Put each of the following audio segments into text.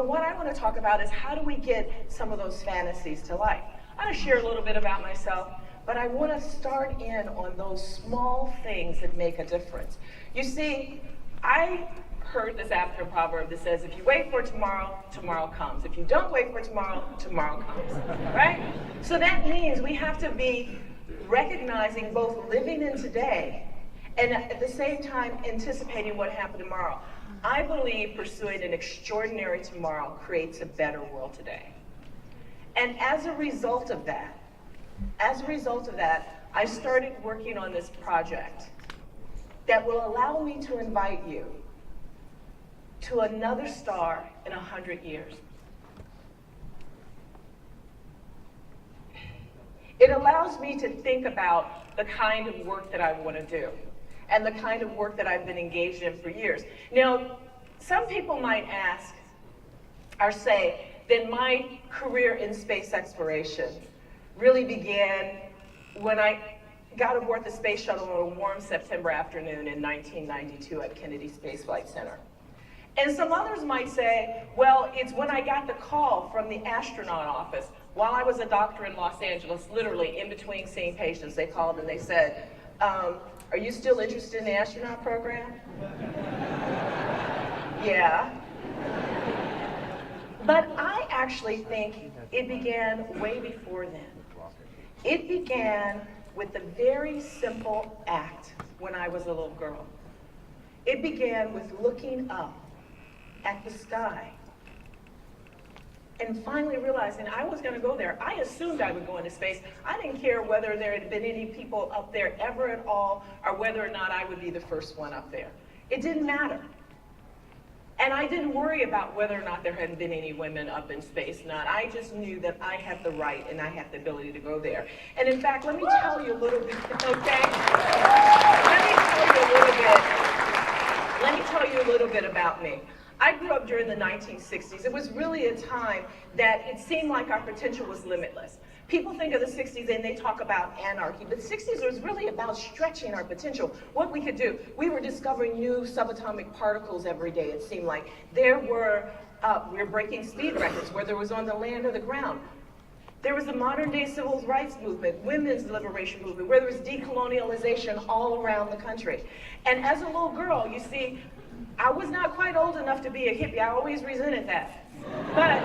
But what I want to talk about is how do we get some of those fantasies to life? I'm going to share a little bit about myself, but I want to start in on those small things that make a difference. You see, I heard this African proverb that says, if you wait for tomorrow, tomorrow comes. If you don't wait for tomorrow, tomorrow comes, right? So that means we have to be recognizing both living in today and at the same time anticipating what happened tomorrow. I believe pursuing an extraordinary tomorrow creates a better world today. And as a result of that, I started working on this project that will allow me to invite you to another star in 100 years. It allows me to think about the kind of work that I want to do and the kind of work that I've been engaged in for years. Now, some people might ask or say that my career in space exploration really began when I got aboard the space shuttle on a warm September afternoon in 1992 at Kennedy Space Flight Center. And some others might say, well, it's when I got the call from the astronaut office while I was a doctor in Los Angeles, literally in between seeing patients. They called and they said, are you still interested in the astronaut program? Yeah. But I actually think it began way before then. It began with a very simple act when I was a little girl. It began with looking up at the sky and finally realizing I was going to go there. I assumed I would go into space. I didn't care whether there had been any people up there ever at all or whether or not I would be the first one up there. It didn't matter. And I didn't worry about whether or not there hadn't been any women up in space. Not. I just knew that I had the right and I had the ability to go there. And in fact, let me tell you a little bit, okay? Let me tell you a little bit about me. I grew up during the 1960s. It was really a time that it seemed like our potential was limitless. People think of the 60s and they talk about anarchy, but the 60s was really about stretching our potential, what we could do. We were discovering new subatomic particles every day, it seemed like. We were breaking speed records, whether it was on the land or the ground. There was the modern day civil rights movement, women's liberation movement, where there was decolonialization all around the country. And as a little girl, you see, I was not quite old enough to be a hippie. I always resented that. But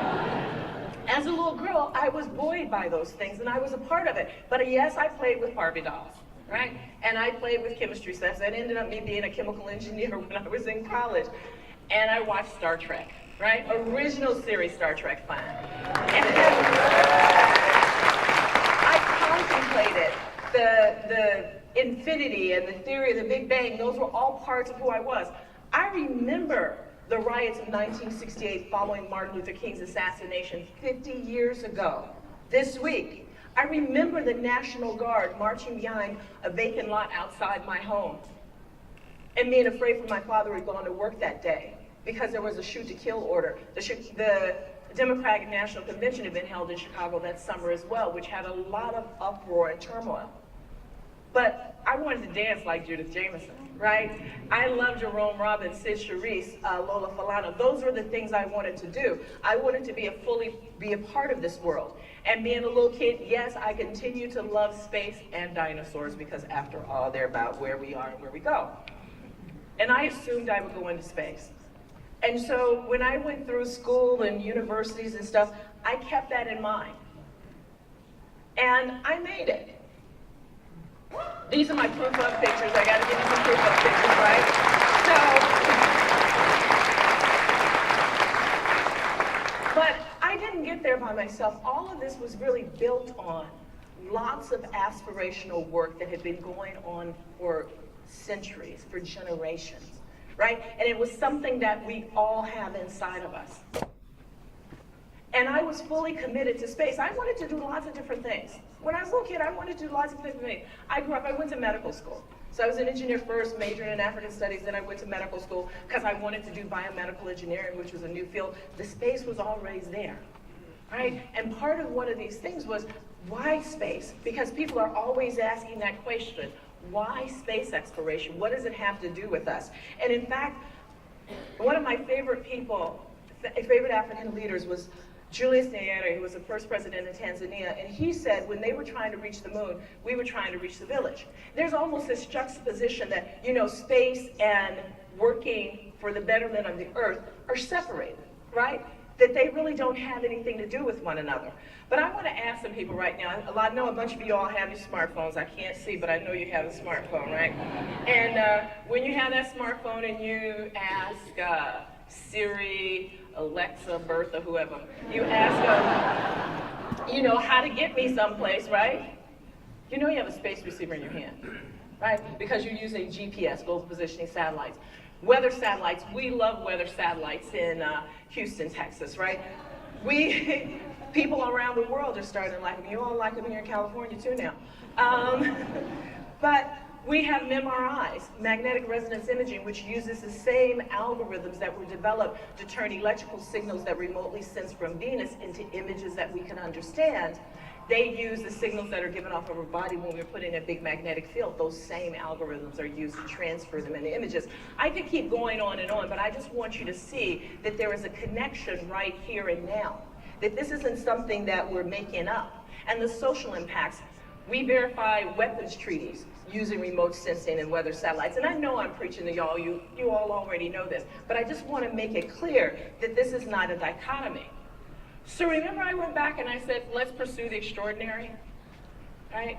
as a little girl, I was buoyed by those things, and I was a part of it. But yes, I played with Barbie dolls, right? And I played with chemistry sets. That ended up me being a chemical engineer when I was in college. And I watched Star Trek, right? Original series Star Trek fine. And I contemplated the infinity and the theory of the Big Bang. Those were all parts of who I was. I remember the riots of 1968 following Martin Luther King's assassination 50 years ago this week. I remember the National Guard marching behind a vacant lot outside my home and being afraid for my father had gone to work that day because there was a shoot-to-kill order. The Democratic National Convention had been held in Chicago that summer as well, which had a lot of uproar and turmoil. But I wanted to dance like Judith Jamison, right? I loved Jerome Robbins, Sid Charisse, Lola Falana. Those were the things I wanted to do. I wanted to be a part of this world. And being a little kid, yes, I continue to love space and dinosaurs because after all, they're about where we are and where we go. And I assumed I would go into space. And so when I went through school and universities and stuff, I kept that in mind. And I made it. These are my proof of pictures. I got to give you some proof of pictures, right? But I didn't get there by myself. All of this was really built on lots of aspirational work that had been going on for centuries, for generations, right? And it was something that we all have inside of us. And I was fully committed to space. I wanted to do lots of different things. When I was a little kid, I wanted to do lots of different things. I went to medical school. So I was an engineer first, majoring in African studies, then I went to medical school because I wanted to do biomedical engineering, which was a new field. The space was always there, right? And part of one of these things was, why space? Because people are always asking that question, why space exploration? What does it have to do with us? And in fact, one of my favorite people favorite African leaders was Julius Nyerere, who was the first president of Tanzania, and he said when they were trying to reach the moon, we were trying to reach the village. There's almost this juxtaposition that, you know, space and working for the betterment of the earth are separated, right? That they really don't have anything to do with one another. But I want to ask some people right now, I know a bunch of you all have your smartphones. I can't see, but I know you have a smartphone, right? And when you have that smartphone and you ask Siri, Alexa, Bertha, whoever, you ask you know, how to get me someplace, right? You know you have a space receiver in your hand, right? Because you're using GPS, global positioning satellites. Weather satellites, we love weather satellites in Houston, Texas, right? People around the world are starting to like them. You all like them here in California too now. But we have MRIs, magnetic resonance imaging, which uses the same algorithms that were developed to turn electrical signals that remotely sense from Venus into images that we can understand. They use the signals that are given off of our body when we're put in a big magnetic field. Those same algorithms are used to transfer them into images. I could keep going on, but I just want you to see that there is a connection right here and now. That this isn't something that we're making up. And the social impacts, we verify weapons treaties using remote sensing and weather satellites. And I know I'm preaching to y'all, you all already know this, but I just want to make it clear that this is not a dichotomy. So remember I went back and I said, let's pursue the extraordinary, right?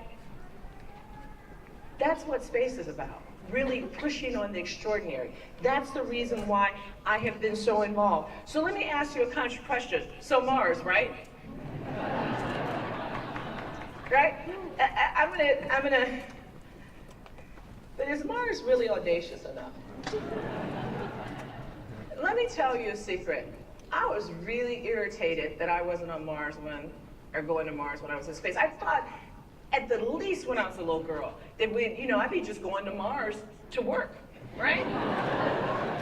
That's what space is about, really pushing on the extraordinary. That's the reason why I have been so involved. So let me ask you a contra question. So Mars, right? Right? I'm gonna, but is Mars really audacious enough? Let me tell you a secret. I was really irritated that I wasn't on Mars going to Mars when I was in space. I thought, at the least when I was a little girl, that I'd be just going to Mars to work, right?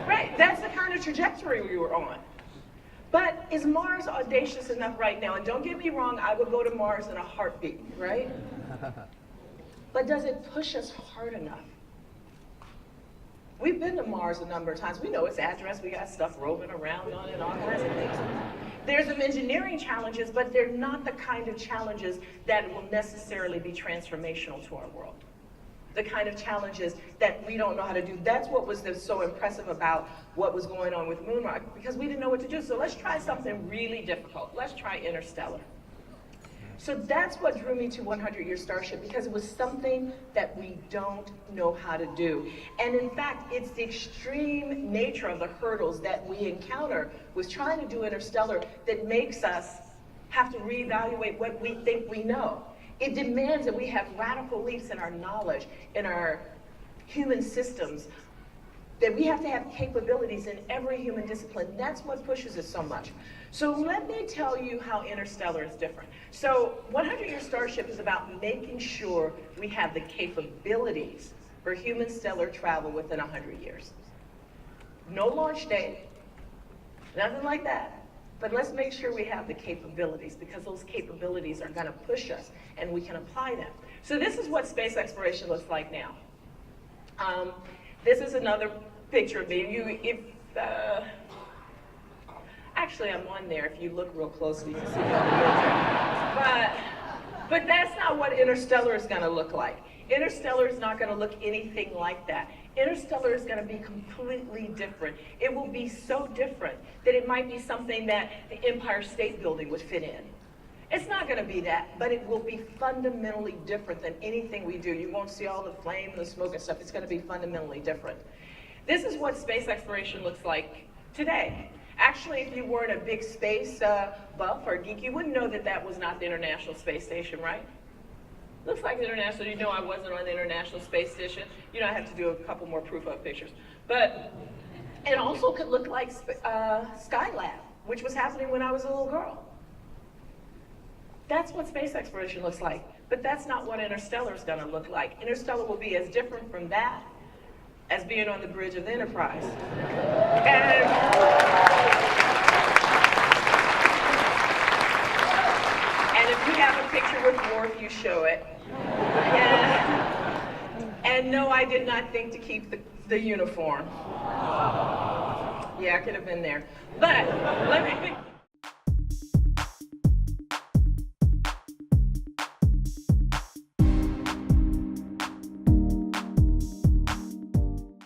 Right, that's the kind of trajectory we were on. But is Mars audacious enough right now? And don't get me wrong, I would go to Mars in a heartbeat, right? But does it push us hard enough? We've been to Mars a number of times. We know its address. We got stuff roving around on it, all kinds of things. There's some engineering challenges, but they're not the kind of challenges that will necessarily be transformational to our world. The kind of challenges that we don't know how to do. That's what was so impressive about what was going on with Moonrock, because we didn't know what to do. So let's try something really difficult. Let's try Interstellar. So that's what drew me to 100-Year Starship, because it was something that we don't know how to do. And in fact, it's the extreme nature of the hurdles that we encounter with trying to do Interstellar that makes us have to reevaluate what we think we know. It demands that we have radical leaps in our knowledge, in our human systems, that we have to have capabilities in every human discipline. That's what pushes us so much. So let me tell you how Interstellar is different. So 100-Year Starship is about making sure we have the capabilities for human stellar travel within 100 years. No launch date, nothing like that. But let's make sure we have the capabilities, because those capabilities are going to push us and we can apply them. So this is what space exploration looks like now. This is another picture of me. Actually, I'm on there. If you look real closely, you can see that. But that's not what Interstellar is going to look like. Interstellar is not going to look anything like that. Interstellar is going to be completely different. It will be so different that it might be something that the Empire State Building would fit in. It's not going to be that, but it will be fundamentally different than anything we do. You won't see all the flame and the smoke and stuff. It's going to be fundamentally different. This is what space exploration looks like today. Actually, if you weren't a big space buff or geek, you wouldn't know that that was not the International Space Station, right? Looks like the International. You know I wasn't on the International Space Station. You know I have to do a couple more proof of pictures. But it also could look like Skylab, which was happening when I was a little girl. That's what space exploration looks like. But that's not what Interstellar is going to look like. Interstellar will be as different from that as being on the bridge of the Enterprise. And if you have a picture with Worf, you show it. And no, I did not think to keep the uniform. Yeah, I could have been there. But let me